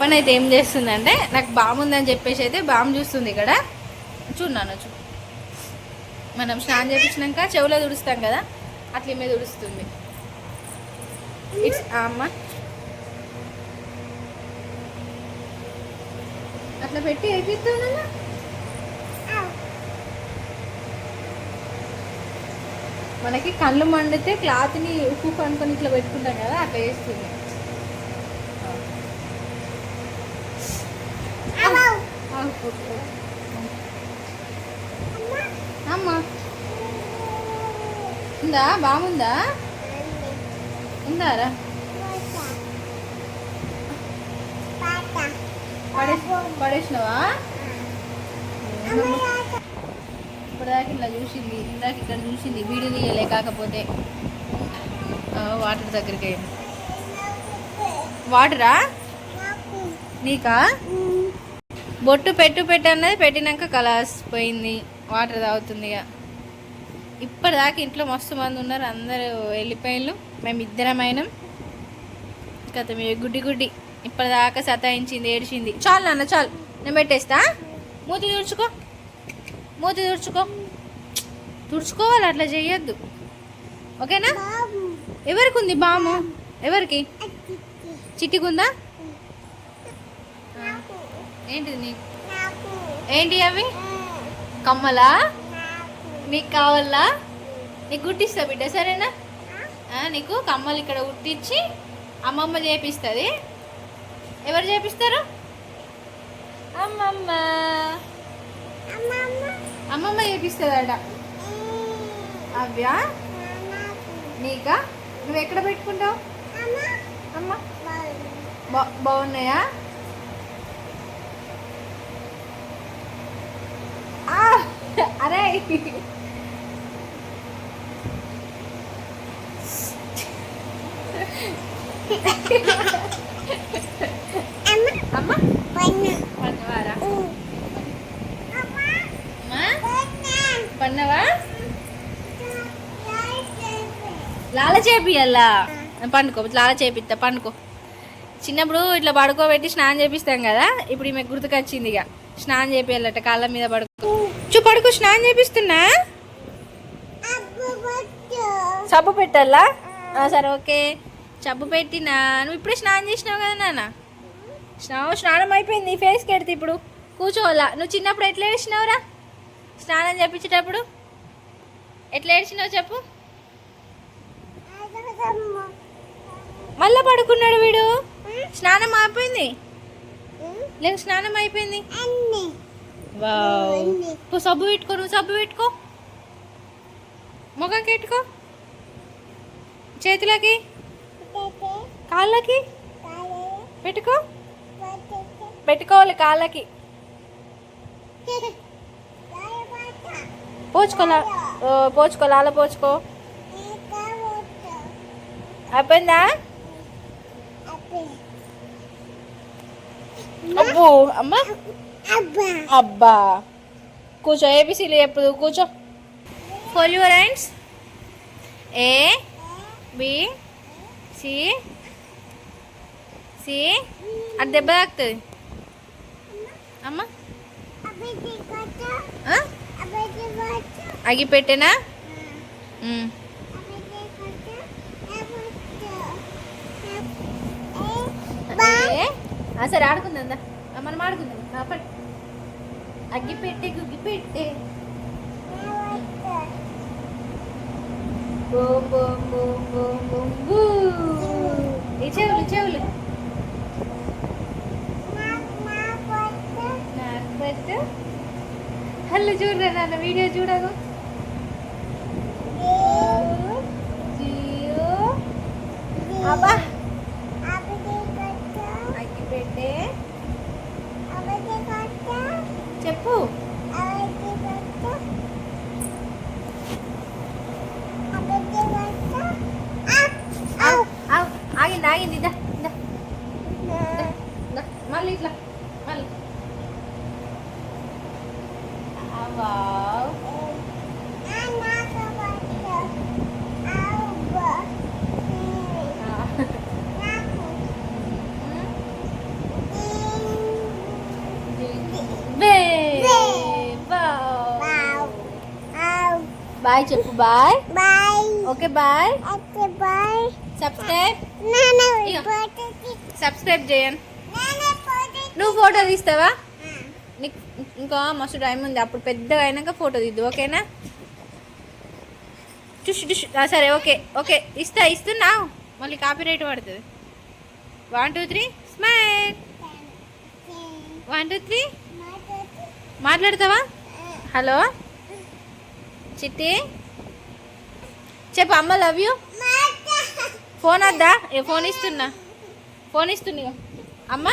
పప్పని అయితే ఏం చేస్తుందంటే నాకు బాగుందని చెప్పేసి అయితే బామ్ చూస్తుంది ఇక్కడ. చూడన్నాను మనం స్నానం చేపించినాక చెవులో తుడుస్తాం కదా, అట్లా మీద తుడుస్తుంది. అమ్మ అట్లా పెట్టి వేపిస్తాను. మనకి కళ్ళు మండితే క్లాత్ని ఉప్పు అనుకొని ఇట్లా పెట్టుకుంటాం కదా, అట్లా వేస్తుంది. అమ్మా ఉందా, బాగుందా, ఉందారా? పడేసినవా? ఇప్పటిదాకా ఇలా చూసింది, ఇందాక ఇక్కడ చూసింది, వీడియో తీయలే. కాకపోతే వాటర్ దగ్గరికి అయింది. వాటరా నీకా? బొట్టు పెట్టు అన్నది పెట్టినాక కలాసిపోయింది. వాటర్ తాగుతుంది. ఇక ఇప్పటిదాకా ఇంట్లో మస్తు మంది ఉన్నారు, అందరూ వెళ్ళిపోయిళ్ళు. మేము ఇద్దరమైనాం. కథ మీరు గుడ్డి ఇప్పటిదాకా సతాయించింది, ఏడ్చింది. చాలు నాన్న చాలు, నేను పెట్టేస్తా. మూతి తుడుచుకోవాలి, అట్లా చెయ్యొద్దు. ఓకేనా? ఎవరికి ఉంది బాము? ఎవరికి? చిట్టికుందా? ఏంటిది నీకు? ఏంటి అవి? కమ్మలా? నీకు కావాలా? నీకు గుట్టిస్తా బిడ్డ, సరేనా? నీకు కమ్మలు ఇక్కడ గుట్టించి అమ్మమ్మ చేపిస్తుంది. ఎవరు చేపిస్తారు? అమ్మమ్మ చేపిస్తుందట. అవ్యా నీకా? నువ్వు ఎక్కడ పెట్టుకుంటావు? అమ్మ బాగున్నాయా? అరే అమ్మ పన్నవారా? పన్నవా? లాల చేపియల్లా? పండుకో, లాల చేపిస్తా, పండుకో. చిన్నప్పుడు ఇట్లా పడుకోబెట్టి స్నానం చేపిస్తాం కదా, ఇప్పుడు ఈమె గుర్తుకొచ్చింది. ఇక స్నానం చేపియాలట, కాళ్ళ మీద పడుకో. స్నానం చేపిస్తున్నా. సబ్బు పెట్టాలా? సరే ఓకే, సబ్బు పెట్టినా. నువ్వు ఇప్పుడే స్నానం చేసినావు కదా నాన్న? స్నానం అయిపోయింది, ఫేస్కి ఎడితే ఇప్పుడు కూర్చోవాలా. నువ్వు చిన్నప్పుడు ఎట్లా ఏడ్చినావురా? స్నానం చేపించేటప్పుడు ఎట్లా ఏడ్చినావు చెప్పు? మళ్ళా పడుకున్నాడు వీడు. స్నానం అయిపోయింది, లేక స్నానం అయిపోయింది. వావ్, సబ్బు పెట్టుకో. నువ్వు సబ్బు పెట్టుకో, మొగకి పెట్టుకో, చేతులకి, కాళ్ళకి పెట్టుకోవాలి, కాళ్ళకి పోచుకో, లాల పోచుకో. అయిపోయిందా? అబ్బో అమ్మ, అబ్బా కూర్చో. ఏబిసిలు ఎప్పుడు కూర్చో. Four your hands. A B C. అది దెబ్బ తాకుతుంది అమ్మ. అగి పెట్టేనా? సరే ఆడుకుందా, మనం ఆడుకుందాం. అగ్గి పెట్టే, గుగ్గి పెట్టే. ఈ చెవులు నాకు పెట్టు. హలో చూడరా నాన్న, వీడియో చూడకు. అబ్బా అగ్గి పెట్టే చెప్పు. ఆగింది ఇదా మళ్ళీ ఇట్లా మళ్ళీ. బాయ్ చెప్పు bye bye okay bye okay bye subscribe నాన్న ఇగో. ఫోటో తీ సబ్స్క్రైబ్ చేయను నాన్న ఫోటో నువ్వు ఫోటో తీస్తావా నీకు ఇంకా మస్తు టైం ఉంది అప్పుడు పెద్దగా అయినాక ఫోటో తీద్దు ఓకేనా టుష్ టుష్ సరే ఓకే ఓకే ఇస్తున్నావు మళ్ళీ కాపీ రైట్ పడుతుంది 1 2 3 స్మైల్ 1 2 3 మాట్లాడతావా హలో చిట్టి చెప్పు అమ్మ లవ్ యూ ఫోన్ వద్దా ఫోన్ ఇస్తున్నా అమ్మ